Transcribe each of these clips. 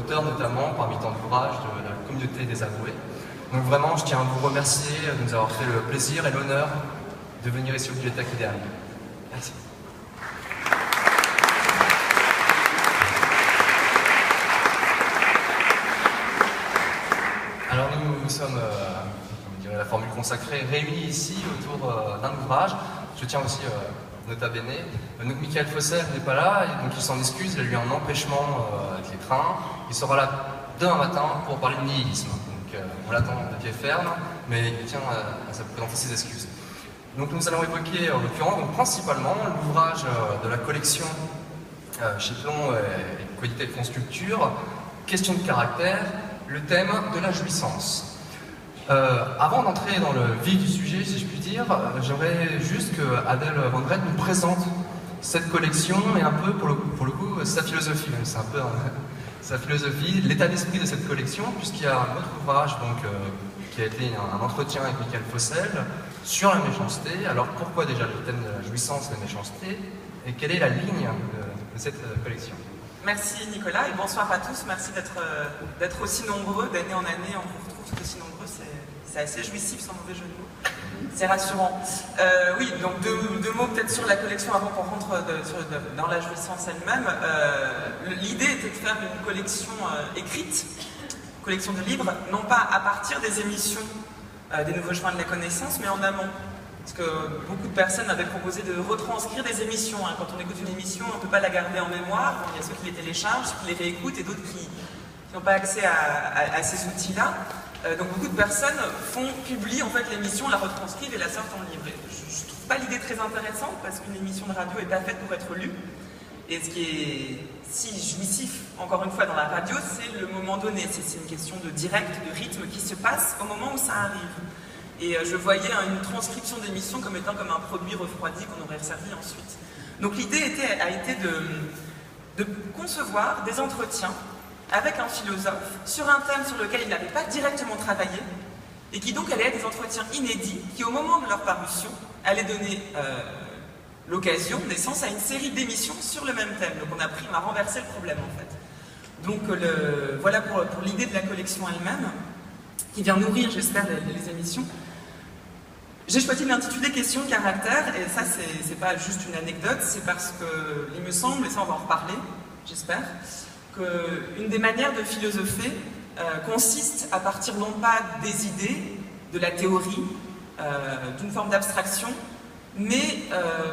auteur notamment, parmi tant d'ouvrages de la communauté des avoués. Donc vraiment, je tiens à vous remercier de nous avoir fait le plaisir et l'honneur de venir ici au Bibliothèque Idéale. Merci. Alors nous sommes, comme dirait la formule consacrée, réunis ici autour d'un ouvrage. Je tiens aussi, nota bene, donc Michael Fosser n'est pas là, et donc il s'en excuse, il a eu un empêchement avec les trains. Il sera là demain matin pour parler de nihilisme. Donc on l'attend de pied ferme, mais il tient à se présenter ses excuses. Donc nous allons évoquer en l'occurrence principalement l'ouvrage de la collection chez Plon et Qualité de Fonds Sculpture, Question de caractère, le thème de la jouissance. Avant d'entrer dans le vif du sujet, si je puis dire, j'aimerais juste que Adèle Van Dret nous présente cette collection et un peu, pour le coup, sa philosophie, même c'est un peu sa philosophie, l'état d'esprit de cette collection, puisqu'il y a un autre ouvrage donc, qui a été un entretien avec Michael Fossel sur la méchanceté. Alors pourquoi déjà le thème de la jouissance et de la méchanceté, et quelle est la ligne de cette collection? Merci Nicolas et bonsoir à tous. Merci d'être aussi nombreux, d'année en année, on vous retrouve tout aussi nombreux, c'est assez jouissif sans mauvais jeu de mots. C'est rassurant. Oui, donc deux mots peut-être sur la collection avant qu'on rentre dans la jouissance elle-même. L'idée était de faire une collection écrite, collection de livres, non pas à partir des émissions des Nouveaux Chemins de la Connaissance, mais en amont. Parce que beaucoup de personnes avaient proposé de retranscrire des émissions. Quand on écoute une émission, on ne peut pas la garder en mémoire. Il y a ceux qui les téléchargent, ceux qui les réécoutent et d'autres qui n'ont pas accès à ces outils-là. Donc beaucoup de personnes publient en fait l'émission, la retranscrivent et la sortent en livre. Je ne trouve pas l'idée très intéressante parce qu'une émission de radio n'est pas faite pour être lue. Et ce qui est si jouissif, encore une fois, dans la radio, c'est le moment donné. C'est une question de direct, de rythme qui se passe au moment où ça arrive. Et je voyais une transcription d'émission comme étant comme un produit refroidi qu'on aurait servi ensuite. Donc l'idée a été de concevoir des entretiens avec un philosophe sur un thème sur lequel il n'avait pas directement travaillé et qui donc allaient être des entretiens inédits qui, au moment de leur parution, allaient donner l'occasion, naissance à une série d'émissions sur le même thème. Donc on a renversé le problème en fait. Donc voilà pour l'idée de la collection elle-même, qui vient nourrir, j'espère, les émissions. J'ai choisi de l'intituler Question de caractère, et ça c'est pas juste une anecdote, c'est parce que il me semble, et ça on va en reparler, j'espère, qu'une des manières de philosopher consiste à partir non pas des idées, de la théorie, d'une forme d'abstraction, mais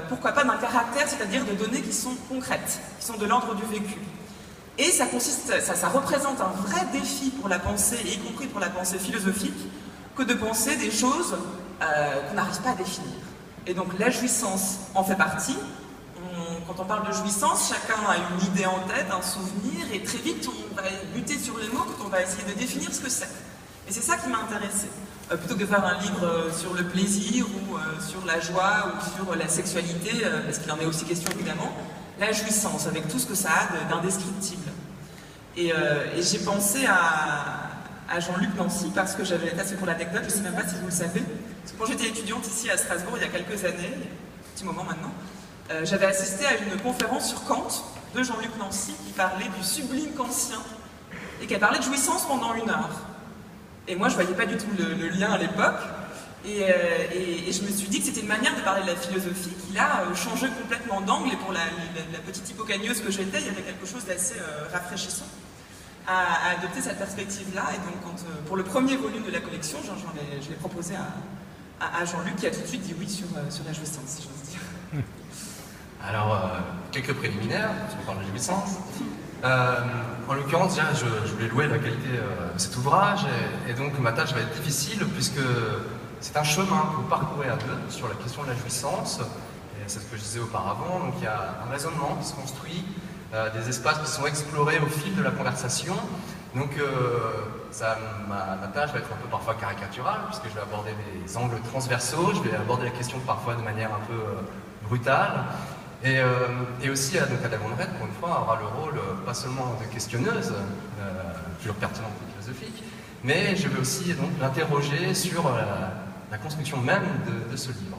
pourquoi pas d'un caractère, c'est-à-dire de données qui sont concrètes, qui sont de l'ordre du vécu. Et ça représente un vrai défi pour la pensée, y compris pour la pensée philosophique, que de penser des choses qu'on n'arrive pas à définir. Et donc la jouissance en fait partie. Quand on parle de jouissance, chacun a une idée en tête, un souvenir, et très vite on va buter sur les mots quand on va essayer de définir ce que c'est. Et c'est ça qui m'a intéressée. Plutôt que de faire un livre sur le plaisir, ou sur la joie, ou sur la sexualité, parce qu'il en est aussi question évidemment, la jouissance, avec tout ce que ça a d'indescriptible. Et j'ai pensé à Jean-Luc Nancy, parce que j'avais, là c'est pour l'anecdote, je ne sais même pas si vous le savez, parce que quand j'étais étudiante ici à Strasbourg, il y a quelques années, il y a un petit moment maintenant, j'avais assisté à une conférence sur Kant, de Jean-Luc Nancy, qui parlait du sublime kantien, et qui a parlé de jouissance pendant 1 heure. Et moi je ne voyais pas du tout le lien à l'époque, et je me suis dit que c'était une manière de parler de la philosophie qui là changeait complètement d'angle, et pour la petite hypocagneuse que j'étais, il y avait quelque chose d'assez rafraîchissant à adopter cette perspective-là. Et donc pour le premier volume de la collection, je l'ai proposé à Jean-Luc, qui a tout de suite dit oui sur la jouissance, si j'ose dire. Alors, quelques préliminaires, parce qu'on parle de jouissance. En l'occurrence, déjà, je voulais louer la qualité de cet ouvrage, et donc ma tâche va être difficile, puisque c'est un chemin que vous parcourez à deux sur la question de la jouissance, et c'est ce que je disais auparavant. Donc il y a un raisonnement qui se construit, des espaces qui sont explorés au fil de la conversation. Donc ma tâche va être un peu parfois caricaturale, puisque je vais aborder des angles transversaux, je vais aborder la question parfois de manière un peu brutale. Et aussi, donc Adèle Van Dret, pour une fois, aura le rôle pas seulement de questionneuse, toujours pertinente et philosophique, mais je vais aussi donc l'interroger sur la construction même de ce livre.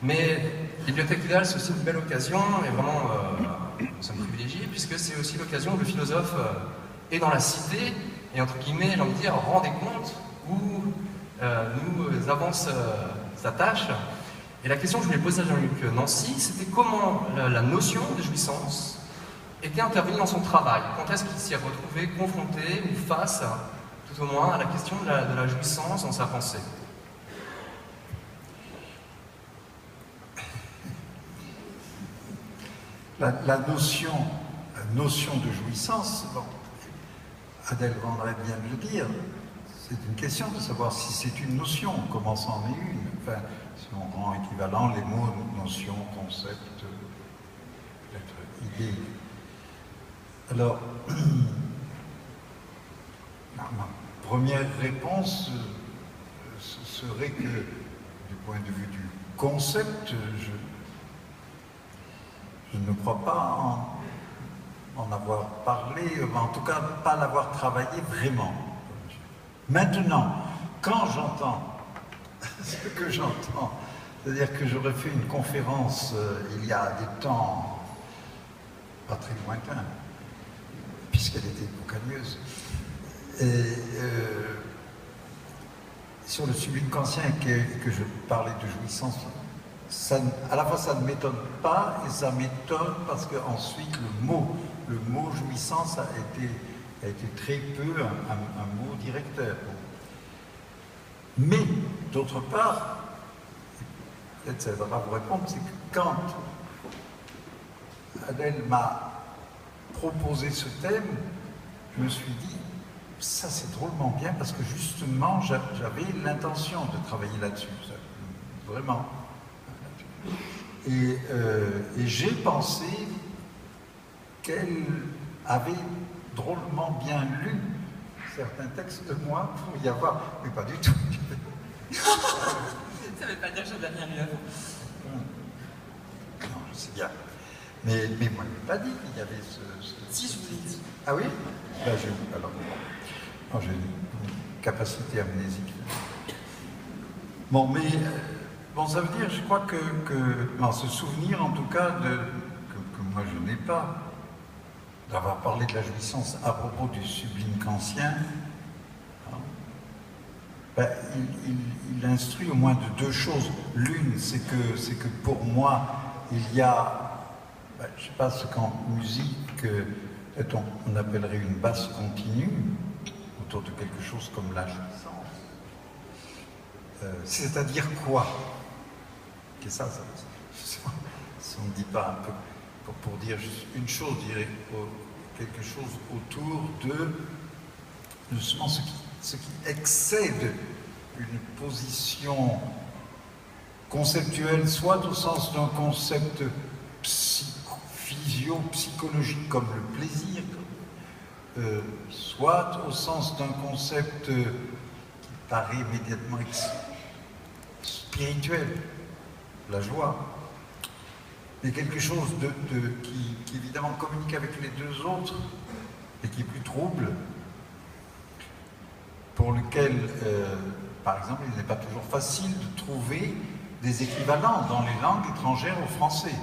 Mais Bibliothèque Idéale, c'est aussi une belle occasion, et vraiment, nous sommes privilégiés, puisque c'est aussi l'occasion où le philosophe et dans la cité, et entre guillemets, j'ai envie de dire, rendez compte où nous avance sa tâche. Et la question que je voulais poser à Jean-Luc Nancy, c'était comment la notion de jouissance était intervenue dans son travail. Quand est-ce qu'il s'y est retrouvé confronté ou face, tout au moins, à la question de la jouissance dans sa pensée? La notion de jouissance, bon, Adèle vendrait bien de le dire, c'est une question de savoir si c'est une notion, comment ça en est une. Enfin, si on rend équivalent les mots notion, concept, peut-être idée. Alors, ma première réponse serait que, du point de vue du concept, je ne crois pas en avoir parlé, en tout cas pas l'avoir travaillé vraiment. Maintenant, quand j'entends ce que j'entends, c'est-à-dire que j'aurais fait une conférence il y a des temps pas très lointains, puisqu'elle était boucanieuse, et sur le sublime conscient et que je parlais de jouissance, à la fois ça ne m'étonne pas et ça m'étonne parce qu'ensuite le mot jouissance a été très peu un mot directeur. Mais d'autre part, peut-être ça va vous répondre, c'est que quand Adèle m'a proposé ce thème, je me suis dit, ça c'est drôlement bien parce que justement j'avais l'intention de travailler là-dessus, vraiment. Et j'ai pensé qu'elle avait drôlement bien lu certains textes de moi pour y avoir, mais pas du tout. Ça ne veut pas dire que j'ai de la bien lu avant. Non, je sais bien. Mais moi, je n'ai pas dit qu'il y avait ce... Si, je vous l'ai dit. Ah oui? Ben, alors, j'ai une capacité amnésique. Bon, mais... Bon, ça veut dire, je crois que ce souvenir, en tout cas, que moi je n'ai pas, d'avoir parlé de la jouissance à propos du sublime kantien, hein, ben, il instruit au moins de deux choses. L'une, c'est que pour moi, il y a, ben, je ne sais pas ce qu'en musique, on appellerait une basse continue, autour de quelque chose comme la jouissance. C'est-à-dire quoi? Et ça, si on ne dit pas un peu, pour dire juste une chose, je dirais quelque chose autour de justement ce qui excède une position conceptuelle, soit au sens d'un concept physio-psychologique comme le plaisir, soit au sens d'un concept qui paraît immédiatement spirituel. La joie, mais quelque chose qui évidemment communique avec les deux autres et qui est plus trouble, pour lequel, par exemple, il n'est pas toujours facile de trouver des équivalents dans les langues étrangères au français.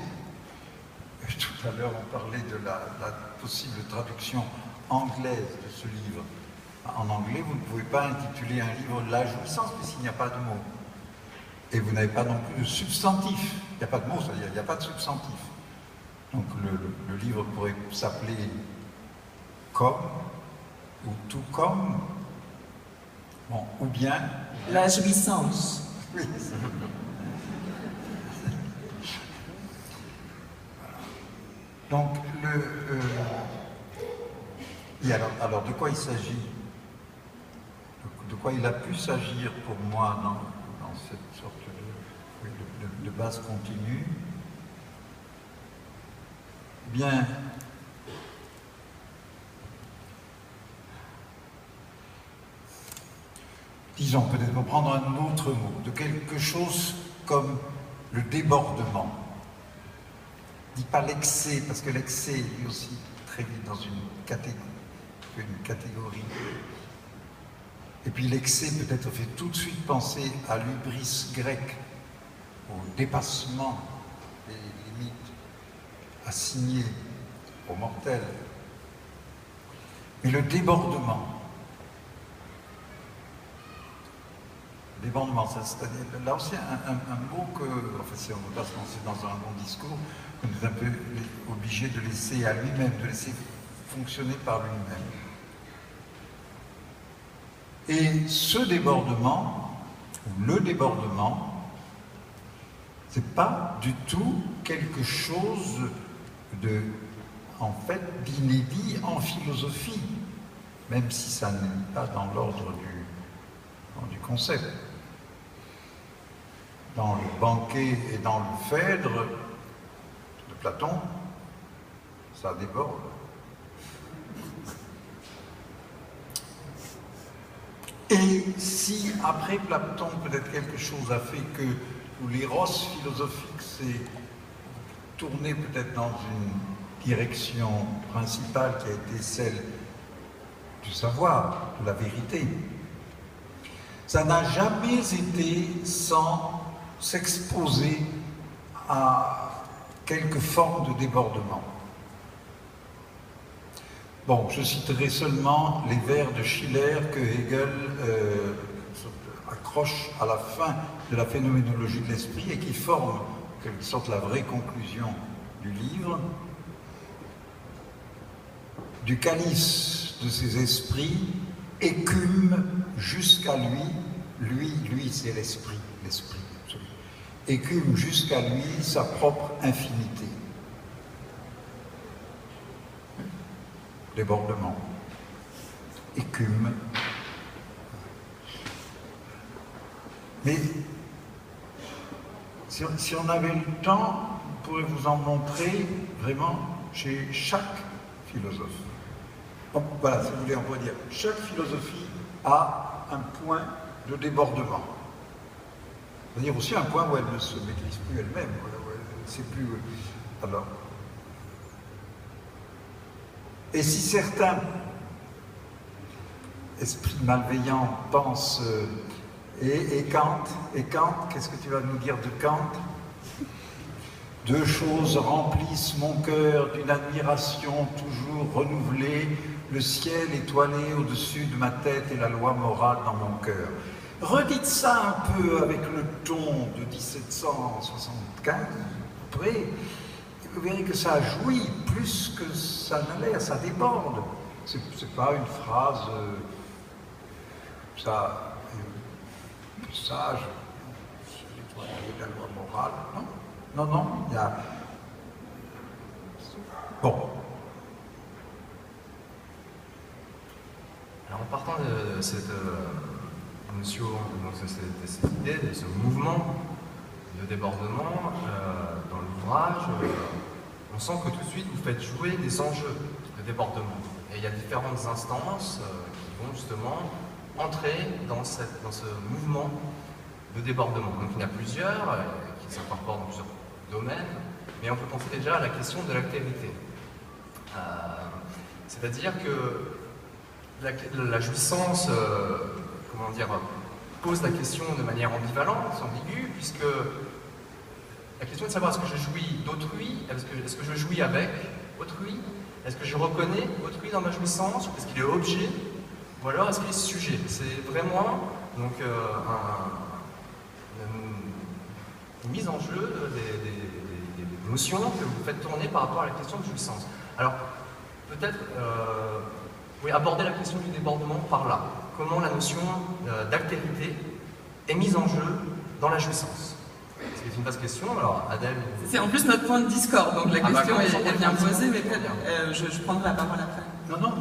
Tout à l'heure, on parlait de la possible traduction anglaise de ce livre. En anglais, vous ne pouvez pas intituler un livre « La jouissance » puisqu'il n'y a pas de mot. Et vous n'avez pas non plus de substantif. Il n'y a pas de mot, c'est-à-dire il n'y a pas de substantif. Donc le livre pourrait s'appeler comme ou tout comme, bon, ou bien... La jouissance. Oui. Donc, et alors, de quoi il s'agit? De quoi il a pu s'agir pour moi dans cette sorte de base continue? Bien, disons, peut-être pour prendre un autre mot, de quelque chose comme le débordement. Je ne dis pas l'excès, parce que l'excès est aussi très vite dans une catégorie. Et puis l'excès peut-être fait tout de suite penser à l'hubris grec, au dépassement des limites assignées aux mortels. Mais le débordement, c'est-à-dire là aussi un mot que, enfin si on ne veut pas se lancer dans un long discours, qu'on est un peu obligé de laisser à lui-même, de laisser fonctionner par lui-même. Et ce débordement, ou le débordement, c'est pas du tout quelque chose de, en fait, d'inédit en philosophie, même si ça n'est pas dans l'ordre du concept. Dans le banquet et dans le Phèdre de Platon, ça déborde. Et si après Platon, peut-être quelque chose a fait que l'éros philosophique s'est tourné peut-être dans une direction principale qui a été celle du savoir, de la vérité, ça n'a jamais été sans s'exposer à quelque forme de débordement. Bon, je citerai seulement les vers de Schiller que Hegel accroche à la fin de la phénoménologie de l'esprit et qui forment en quelque sorte la vraie conclusion du livre. Du calice de ces esprits écume jusqu'à lui c'est l'esprit absolu, écume jusqu'à lui sa propre infinité. Débordement, écume. Mais si on avait le temps, on pourrait vous en montrer vraiment chez chaque philosophe. Voilà, si vous voulez, on pourrait dire, chaque philosophie a un point de débordement. C'est-à-dire aussi un point où elle ne se maîtrise plus elle-même, où elle ne sait plus. Alors. Et si certains esprits malveillants pensent et Kant, qu'est-ce que tu vas nous dire de Kant? Deux choses remplissent mon cœur d'une admiration toujours renouvelée, le ciel étoilé au-dessus de ma tête et la loi morale dans mon cœur. Redites ça un peu avec le ton de 1775, après, vous verrez que ça jouit plus que ça n'a l'air, ça déborde. C'est pas une phrase sage, l'étoilé de la loi morale, non. Non, il y a... Bon. Alors en partant de cette notion, de cette idée, de ce mouvement de débordement dans l'ouvrage, on sent que tout de suite vous faites jouer des enjeux de débordement. Et il y a différentes instances qui vont justement entrer dans ce mouvement de débordement. Donc il y en a plusieurs qui s'incorporent dans plusieurs domaines, mais on peut penser déjà à la question de l'altérité. C'est-à-dire que la jouissance, comment dire, pose la question de manière ambivalente, ambiguë, puisque la question est de savoir est-ce que je jouis d'autrui, est-ce que je jouis avec autrui, est-ce que je reconnais autrui dans ma jouissance, ou est-ce qu'il est objet, ou alors est-ce qu'il est sujet. C'est vraiment donc, une mise en jeu des notions que vous faites tourner par rapport à la question de jouissance. Alors, peut-être aborder la question du débordement par là. Comment la notion d'altérité est mise en jeu dans la jouissance. C'est une vaste question, alors Adèle... C'est en plus notre point de discorde, donc la question est bien posée, mais je prendrai la parole après. Non.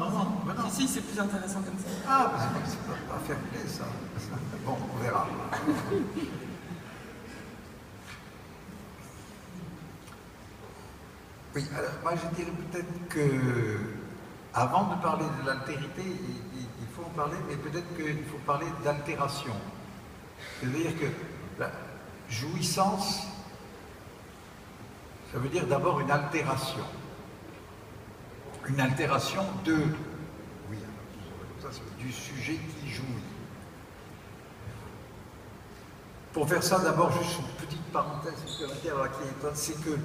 Si, c'est plus intéressant comme ça. Ah, c'est pas fair play, ça. Bon, on verra. Oui, alors moi je dirais peut-être que, avant de parler de l'altérité, il faut en parler, mais peut-être qu'il faut parler d'altération. C'est-à-dire que la jouissance, ça veut dire d'abord une altération. Une altération de, oui, ça c'est du sujet qui jouit. Pour faire ça, d'abord, juste une petite parenthèse supplémentaire qui est, c'est que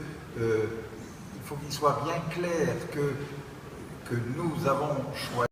il faut qu'il soit bien clair que nous avons choisi